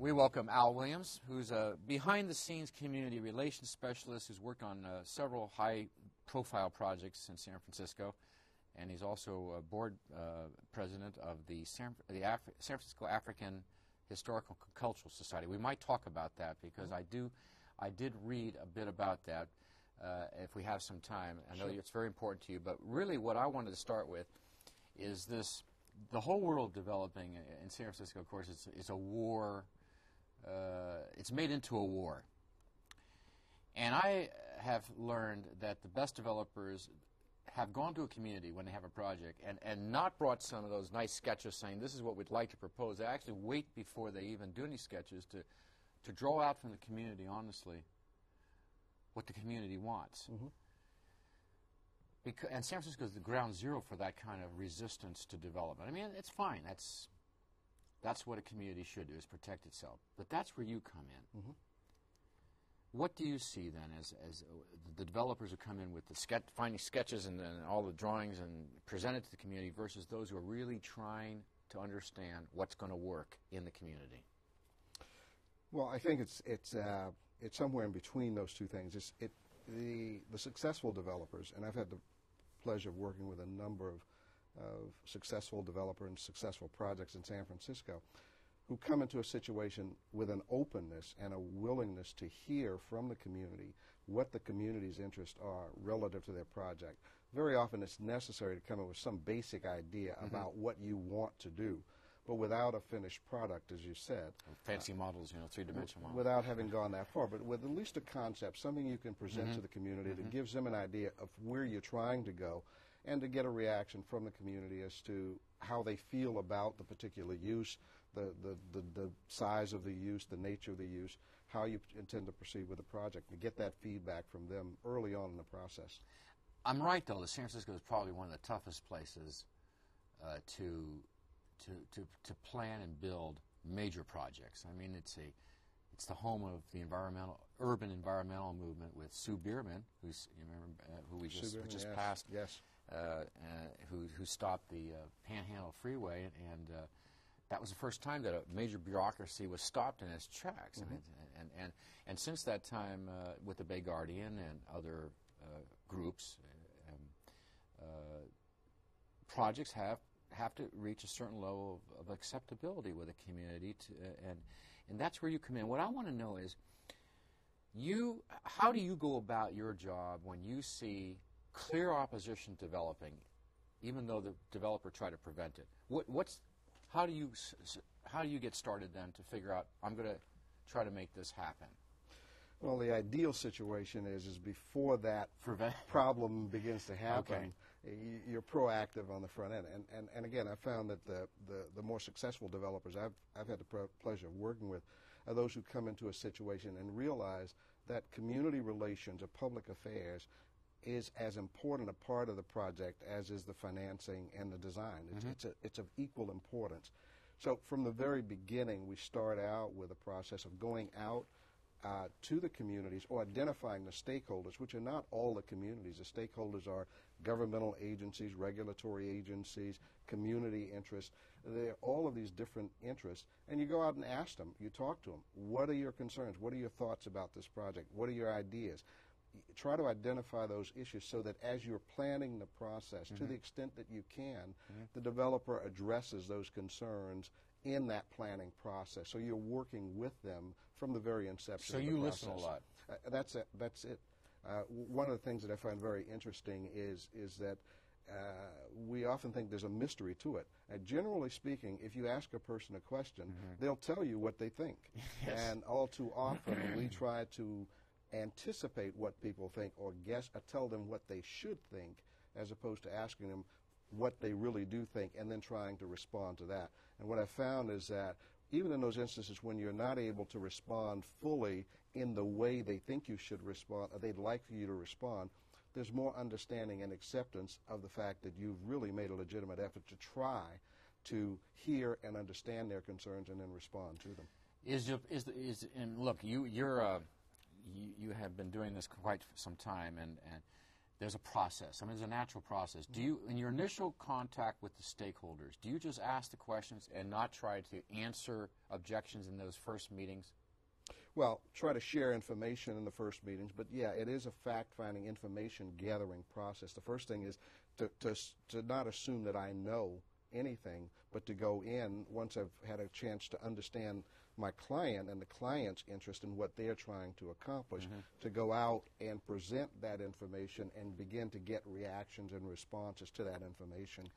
We welcome Al Williams, who's a behind-the-scenes community relations specialist who's worked on several high-profile projects in San Francisco, and he's also a board president of the San Francisco African Historical Cultural Society. We might talk about that because I did read a bit about that if we have some time. I know it's very important to you, but really what I wanted to start with is this: the whole world developing in San Francisco, of course, it's a war. It's made into a war. And I have learned that the best developers have gone to a community when they have a project and not brought some of those nice sketches saying this is what we'd like to propose. They actually wait before they even do any sketches to draw out from the community, honestly, what the community wants. Mm-hmm. And San Francisco is the ground zero for that kind of resistance to development. I mean, it's fine. That's what a community should do, is protect itself. But that's where you come in. Mm-hmm. What do you see then as the developers who come in with the finding sketches and all the drawings and present it to the community versus those who are really trying to understand what's going to work in the community? Well, I think it's somewhere in between those two things. The successful developers, and I've had the pleasure of working with a number of successful developers and successful projects in San Francisco, who come into a situation with an openness and a willingness to hear from the community what the community's interests are relative to their project. Very often it's necessary to come up with some basic idea about what you want to do, but without a finished product, as you said. Fancy models, three-dimensional models. Without having gone that far, but with at least a concept, something you can present to the community that gives them an idea of where you're trying to go, and to get a reaction from the community as to how they feel about the particular use, the size of the use, the nature of the use, how you intend to proceed with the project, and get that feedback from them early on in the process. I'm right, though, that San Francisco is probably one of the toughest places to plan and build major projects. I mean, it's the home of the urban environmental movement with Sue Bierman, who we just passed. Yes. Who stopped the Panhandle Freeway, and that was the first time that a major bureaucracy was stopped in its tracks. And since that time, with the Bay Guardian and other groups, projects have to reach a certain level of acceptability with a community, and that's where you come in. What I want to know is, how do you go about your job when you see clear opposition developing, even though the developer tried to prevent it? How do you get started then to figure out, I'm going to try to make this happen? Well, the ideal situation is before that problem begins to happen, you're proactive on the front end. And again, I found that the more successful developers I've had the pleasure of working with are those who come into a situation and realize that community relations or public affairs is as important a part of the project as is the financing and the design. It's of equal importance. So from the very beginning, we start out with a process of going out to the communities or identifying the stakeholders, which are not all the communities. The stakeholders are governmental agencies, regulatory agencies, community interests. They're all of these different interests. And you go out and ask them, you talk to them. What are your concerns? What are your thoughts about this project? What are your ideas? Try to identify those issues so that as you're planning the process, to the extent that you can, the developer addresses those concerns in that planning process. So you're working with them from the very inception of the process. So you listen a lot. That's it. One of the things that I find very interesting is that we often think there's a mystery to it. Generally speaking, if you ask a person a question, they'll tell you what they think. Yes. And all too often we try to anticipate what people think or guess or tell them what they should think, as opposed to asking them what they really do think and then trying to respond to that. And what I found is that even in those instances when you're not able to respond fully in the way they think you should respond or they'd like you to respond, there's more understanding and acceptance of the fact that you've really made a legitimate effort to try to hear and understand their concerns and then respond to them. And look, you have been doing this quite some time, and there's a process. I mean, there's a natural process. Do you, in your initial contact with the stakeholders, do you just ask the questions and not try to answer objections in those first meetings? Well, try to share information in the first meetings, but yeah, it is a fact-finding, information-gathering process. The first thing is to not assume that I know anything, but to go in once I've had a chance to understand my client and the client's interest in what they're trying to accomplish, to go out and present that information and begin to get reactions and responses to that information.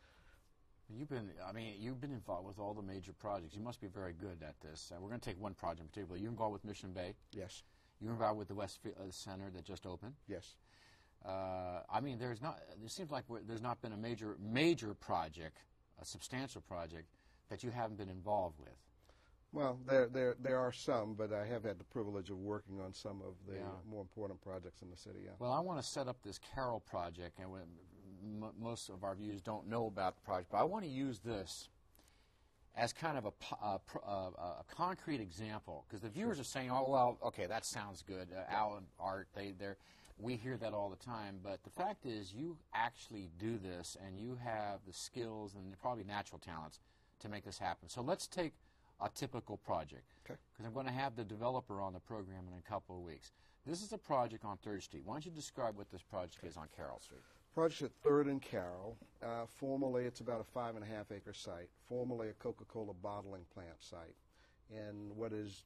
You've been involved with all the major projects. You must be very good at this. We're going to take one project in particular. You're involved with Mission Bay? Yes. You're involved with the Westfield Center that just opened? Yes. I mean, it seems like there's not been a major project, a substantial project, that you haven't been involved with. Well, there are some, but I have had the privilege of working on some of the more important projects in the city. Yeah. Well, I want to set up this Carroll project, and most of our viewers don't know about the project, but I want to use this as kind of a concrete example, because the viewers are saying, "Oh, well, okay, that sounds good." Al and Art, we hear that all the time, but the fact is, you actually do this, and you have the skills and probably natural talents to make this happen. So let's take a typical project, because I'm going to have the developer on the program in a couple of weeks. This is a project on 3rd Street. Why don't you describe what this project is on Carroll Street? Project at 3rd and Carroll. Formerly, it's about a 5.5-acre site. Formerly, a Coca-Cola bottling plant site in what is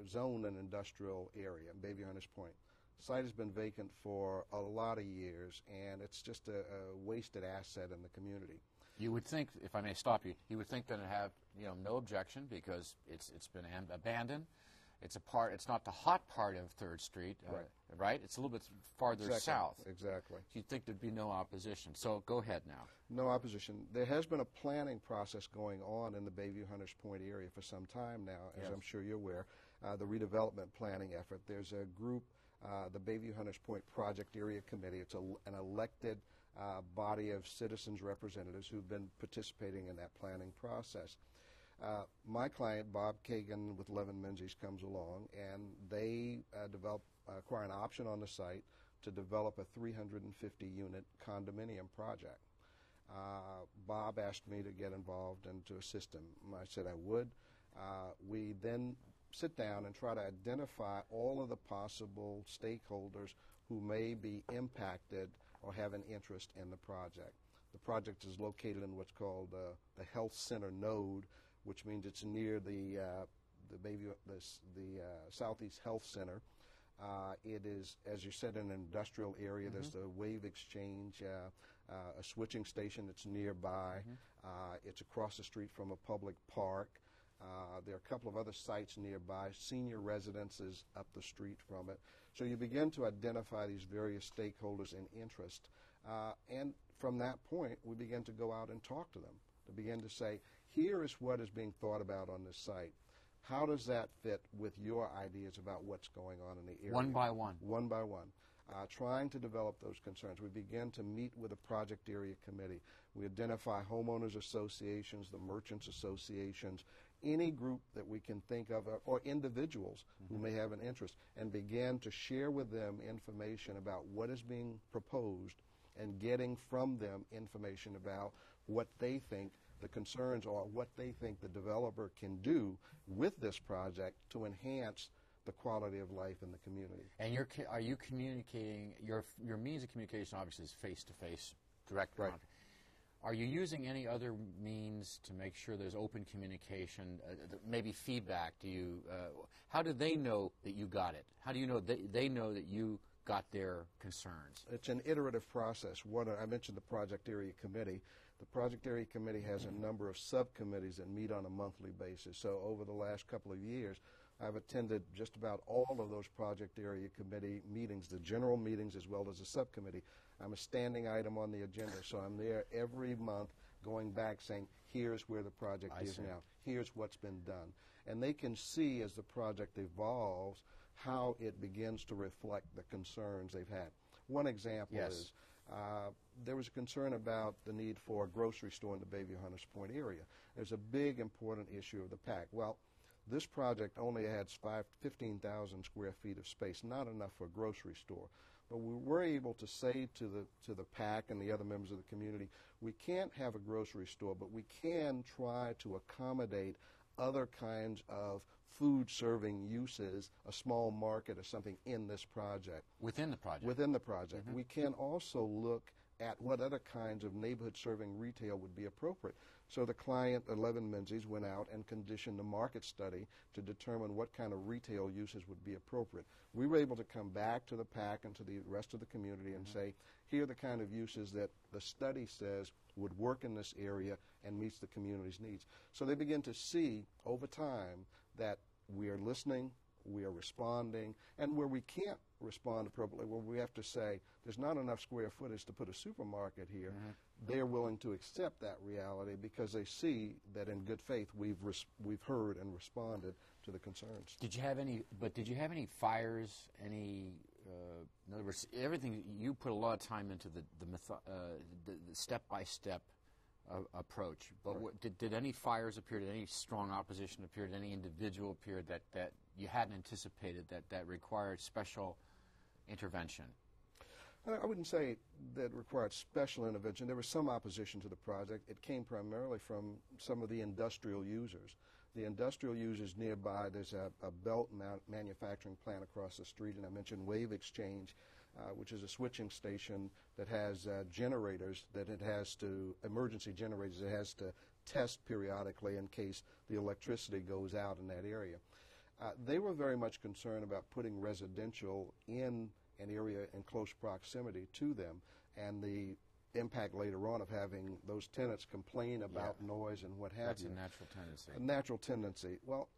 zoned an industrial area, Bayview Hunters Point. The site has been vacant for a lot of years, and it's just a wasted asset in the community. You would think, if I may stop you, you would think that it have no objection because it's been abandoned. It's not the hot part of 3rd Street, right? It's a little bit farther south. Exactly. You'd think there'd be no opposition. So go ahead now. No opposition. There has been a planning process going on in the Bayview Hunters Point area for some time now, as I'm sure you're aware. The redevelopment planning effort. There's a group, the Bayview Hunters Point Project Area Committee. It's an elected body of citizens representatives who've been participating in that planning process. My client, Bob Kagan with Levin Menzies, comes along, and they acquire an option on the site to develop a 350-unit condominium project. Bob asked me to get involved and to assist him. I said I would. We then sit down and try to identify all of the possible stakeholders who may be impacted or have an interest in the project. The project is located in what's called the Health Center node, which means it's near the Southeast Health Center. It is, as you said, in an industrial area. There's the Wave Exchange, a switching station that's nearby. It's across the street from a public park. There are a couple of other sites nearby, senior residences up the street from it. So you begin to identify these various stakeholders in interest. And from that point, we begin to go out and talk to them, to begin to say, here is what is being thought about on this site. How does that fit with your ideas about what's going on in the area? One by one. One by one. Trying to develop those concerns. We begin to meet with a project area committee. We identify homeowners associations, the merchants associations, any group that we can think of, or individuals who may have an interest, and begin to share with them information about what is being proposed and getting from them information about what they think the concerns are, what they think the developer can do with this project to enhance the quality of life in the community. And are you communicating, your means of communication obviously is face-to-face, direct contact. Are you using any other means to make sure there's open communication, maybe feedback? How do they know that you got it? How do you know they know that you got their concerns? It's an iterative process. I mentioned the Project Area Committee. The Project Area Committee has a number of subcommittees that meet on a monthly basis. So over the last couple of years, I've attended just about all of those Project Area Committee meetings, the general meetings as well as the subcommittee. I'm a standing item on the agenda, so I'm there every month going back saying, here's where the project is now. Here's what's been done. And they can see as the project evolves how it begins to reflect the concerns they've had. One example is there was a concern about the need for a grocery store in the Bayview Hunters Point area. There's a big important issue of the PAC. Well, This project only adds 15,000 square feet of space, not enough for a grocery store. But we were able to say to the PAC and the other members of the community, we can't have a grocery store, but we can try to accommodate other kinds of food serving uses, a small market or something in this project. Within the project? Within the project. We can also look at what other kinds of neighborhood serving retail would be appropriate. So the client, 11 Menzies, went out and conditioned a market study to determine what kind of retail uses would be appropriate. We were able to come back to the PAC and to the rest of the community and say, here are the kind of uses that the study says would work in this area and meets the community's needs. So they begin to see over time that we are listening, we are responding, and where we can't respond appropriately, where we have to say there's not enough square footage to put a supermarket here, they're willing to accept that reality because they see that in good faith we've heard and responded to the concerns. Did you have any fires, any, in other words, everything, you put a lot of time into the step-by-step approach, but did any fires appear, did any strong opposition appear, did any individual appear that you hadn't anticipated that required special intervention? I wouldn't say that it required special intervention. There was some opposition to the project. It came primarily from some of the industrial users. The industrial users nearby, there's a belt manufacturing plant across the street, and I mentioned Wave Exchange, which is a switching station that has generators that it has to, emergency generators it has to test periodically in case the electricity goes out in that area. They were very much concerned about putting residential in an area in close proximity to them, and the impact later on of having those tenants complain about noise and what have That's you. a natural tendency. A natural tendency. Well,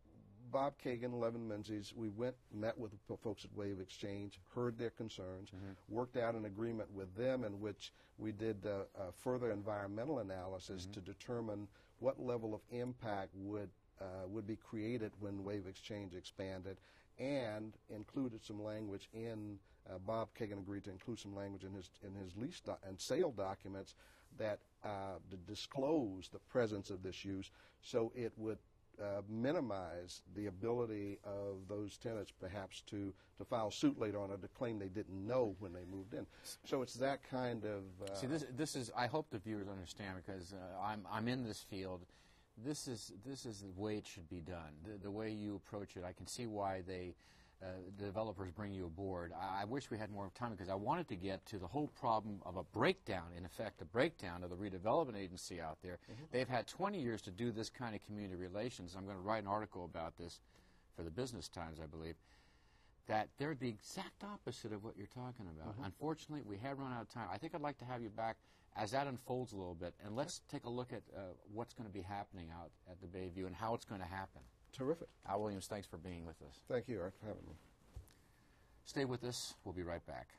Bob Kagan, 11 Menzies, we met with the folks at Wave Exchange, heard their concerns, worked out an agreement with them in which we did further environmental analysis to determine what level of impact would be created when Wave Exchange expanded, and included some language in Bob Kagan agreed to include some language in his lease and sale documents that disclose the presence of this use, so it would minimize the ability of those tenants perhaps to file suit later on or to claim they didn't know when they moved in. So it's that kind of... See, this is, I hope the viewers understand, because I'm in this field. This is the way it should be done. The way you approach it, I can see why the developers bring you aboard. I wish we had more time because I wanted to get to the whole problem of a breakdown, in effect, a breakdown of the redevelopment agency out there. They've had 20 years to do this kind of community relations. I'm going to write an article about this for the Business Times, I believe, that they're the exact opposite of what you're talking about. Unfortunately, we have run out of time. I think I'd like to have you back as that unfolds a little bit, and let's take a look at what's going to be happening out at the Bayview and how it's going to happen. Terrific. Al Williams, thanks for being with us. Thank you, Art, for having me. Stay with us. We'll be right back.